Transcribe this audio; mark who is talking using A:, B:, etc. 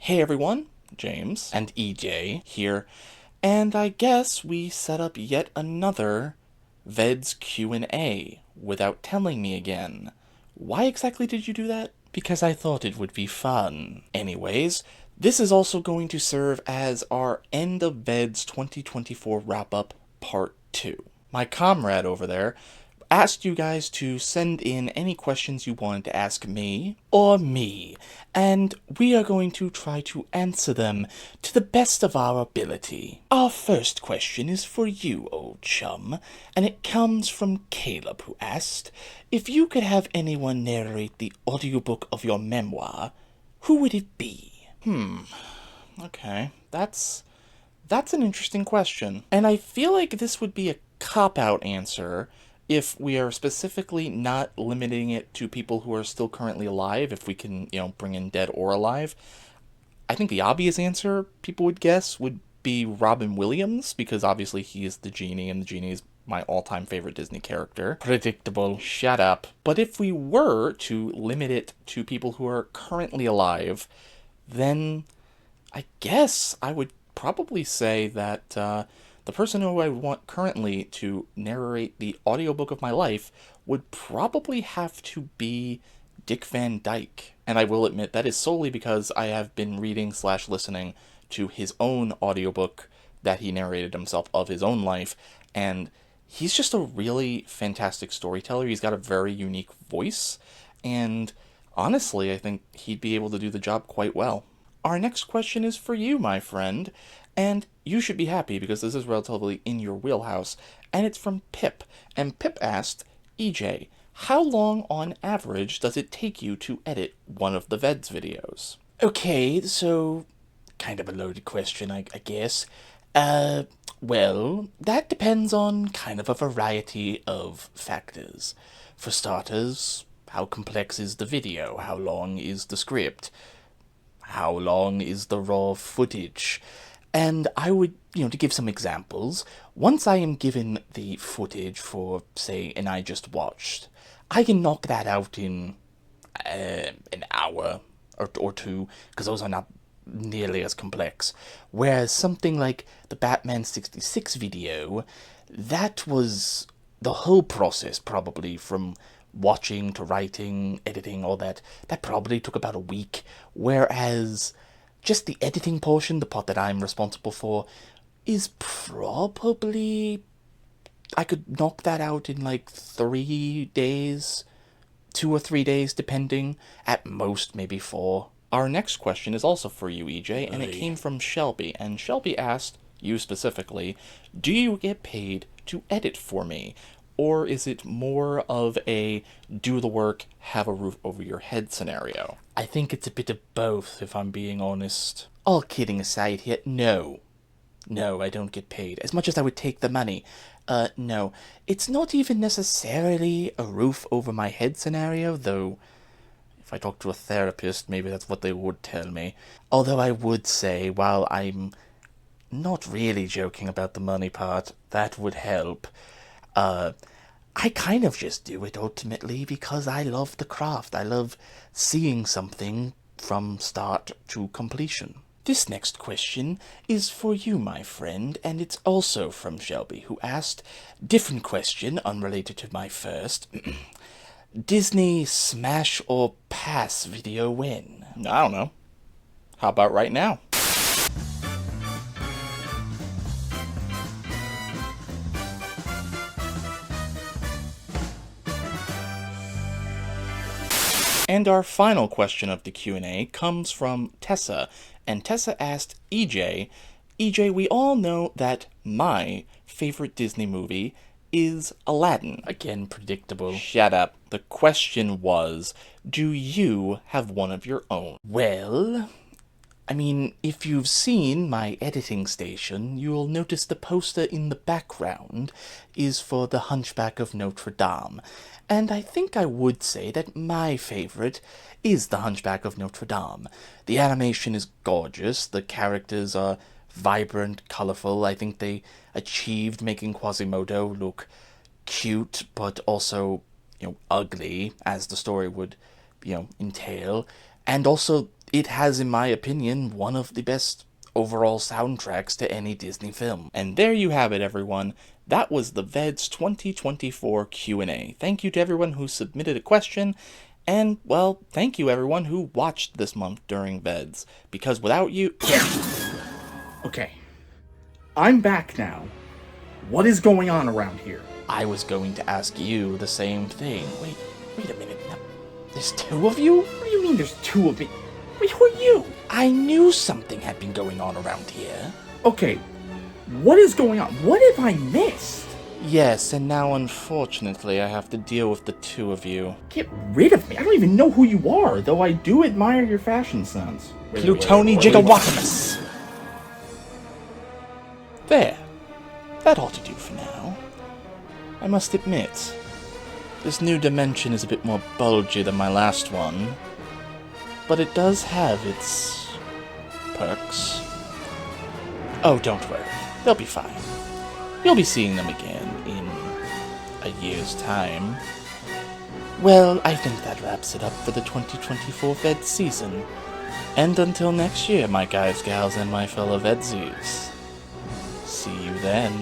A: Hey everyone, James and EJ here, and I guess we set up yet another VEDS Q&A without telling me again. Why exactly did you do that? Because I thought it would be fun. Anyways, this is also going to serve as our End of VEDS 2024 wrap-up Part 2. My comrade over there asked you guys to send in any questions you wanted to ask me or me, and we are going to try to answer them to the best of our ability. Our first question is for you, old chum, and it comes from Caleb, who asked, if you could have anyone narrate the audiobook of your memoir, who would it be? Okay, that's an interesting question. And I feel like this would be a cop-out answer if we are specifically not limiting it to people who are still currently alive, if we can, bring in dead or alive. I think the obvious answer people would guess would be Robin Williams, because obviously he is the genie, and the genie is my all-time favorite Disney character. Predictable. Shut up. But if we were to limit it to people who are currently alive, then I guess I would probably say that the person who I want currently to narrate the audiobook of my life would probably have to be Dick Van Dyke. And I will admit that is solely because I have been reading / listening to his own audiobook that he narrated himself of his own life, and he's just a really fantastic storyteller. He's got a very unique voice, and honestly, I think he'd be able to do the job quite well. Our next question is for you, my friend, and you should be happy because this is relatively in your wheelhouse, and it's from Pip. And Pip asked, EJ, how long on average does it take you to edit one of the VEDS videos? Okay, so kind of a loaded question, I guess. Well, that depends on kind of a variety of factors. For starters, how complex is the video? How long is the script? How long is the raw footage? And I would, to give some examples, once I am given the footage for, say, an I Just Watched, I can knock that out in an hour or two, because those are not nearly as complex. Whereas something like the Batman 66 video, that was the whole process, probably from watching to writing, editing, all that probably took about a week, whereas just the editing portion, the part that I'm responsible for, is probably, I could knock that out in like 3 days, 2 or 3 days, depending, at most maybe 4. Our next question is also for you, EJ, and it came from Shelby, and Shelby asked, you specifically, do you get paid to edit for me? Or is it more of a do the work, have a roof over your head scenario? I think it's a bit of both, if I'm being honest. All kidding aside here, no. No, I don't get paid. As much as I would take the money. No. It's not even necessarily a roof over my head scenario, though if I talk to a therapist, maybe that's what they would tell me. Although I would say, while I'm not really joking about the money part, that would help. I kind of just do it ultimately because I love the craft. I love seeing something from start to completion. This next question is for you, my friend, and it's also from Shelby, who asked, different question, unrelated to my first, Disney smash or pass video win? I don't know. How about right now? And our final question of the Q&A comes from Tessa, and Tessa asked EJ, we all know that my favorite Disney movie is Aladdin. Again, predictable. Shut up. The question was, do you have one of your own? Well, I mean, if you've seen my editing station, you'll notice the poster in the background is for The Hunchback of Notre Dame. And I think I would say that my favorite is The Hunchback of Notre Dame. The animation is gorgeous, the characters are vibrant, colorful. I think they achieved making Quasimodo look cute, but also, ugly, as the story would, entail. And also, it has, in my opinion, one of the best overall soundtracks to any Disney film. And there you have it, everyone. That was the VEDS 2024 Q&A. Thank you to everyone who submitted a question, and, well, thank you everyone who watched this month during VEDS, because without you...
B: Okay. I'm back now. What is going on around here?
A: I was going to ask you the same thing. Wait a minute. There's two of you?
B: What do you mean there's two of me? Wait, who are you?
A: I knew something had been going on around here.
B: Okay, what is going on? What have I missed?
A: Yes, and now unfortunately I have to deal with the two of you.
B: Get rid of me. I don't even know who you are, though I do admire your fashion sense.
A: Plutoni Gigawakamus! There. That ought to do for now. I must admit, this new dimension is a bit more bulgy than my last one, but it does have its perks. Oh, don't worry. They'll be fine. You'll be seeing them again in a year's time. Well, I think that wraps it up for the 2024 VEDS season. And until next year, my guys, gals, and my fellow VEDS-ies. See you then.